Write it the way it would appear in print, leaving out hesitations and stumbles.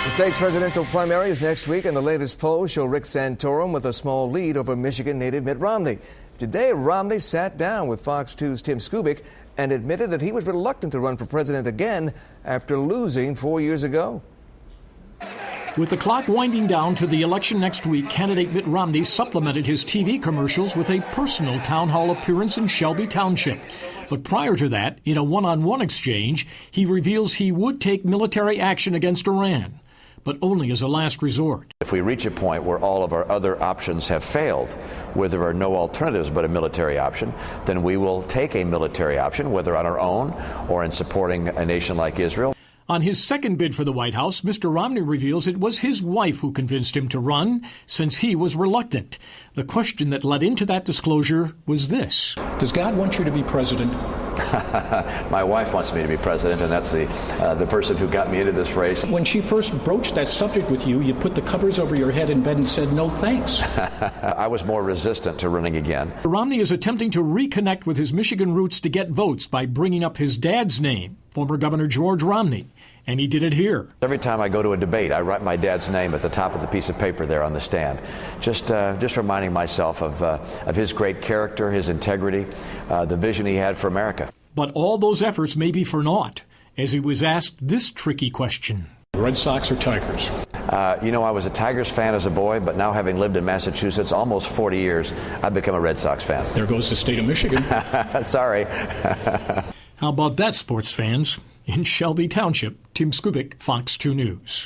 The state's presidential primary is next week, and the latest polls show Rick Santorum with a small lead over Michigan native Mitt Romney. Today, Romney sat down with Fox 2's Tim Skubic and admitted that he was reluctant to run for president again after losing 4 years ago. With the clock winding down to the election next week, candidate Mitt Romney supplemented his TV commercials with a personal town hall appearance in Shelby Township. But prior to that, in a one-on-one exchange, he reveals he would take military action against Iran, but only as a last resort. If we reach a point where all of our other options have failed, where there are no alternatives but a military option, then we will take a military option, whether on our own or in supporting a nation like Israel. On his second bid for the White House, Mr. Romney reveals it was his wife who convinced him to run, since he was reluctant. The question that led into that disclosure was this: Does God want you to be president? My wife wants me to be president, and that's the person who got me into this race. When she first broached that subject with you, you put the covers over your head in bed and said, no thanks. I was more resistant to running again. Romney is attempting to reconnect with his Michigan roots to get votes by bringing up his dad's name, former Governor George Romney. And he did it here. Every time I go to a debate, I write my dad's name at the top of the piece of paper there on the stand, just reminding myself of his great character, his integrity, the vision he had for America. But all those efforts may be for naught, as he was asked this tricky question. Red Sox or Tigers? I was a Tigers fan as a boy, but now having lived in Massachusetts almost 40 years, I've become a Red Sox fan. There goes the state of Michigan. Sorry. How about that, sports fans? In Shelby Township, Tim Skubic, Fox 2 News.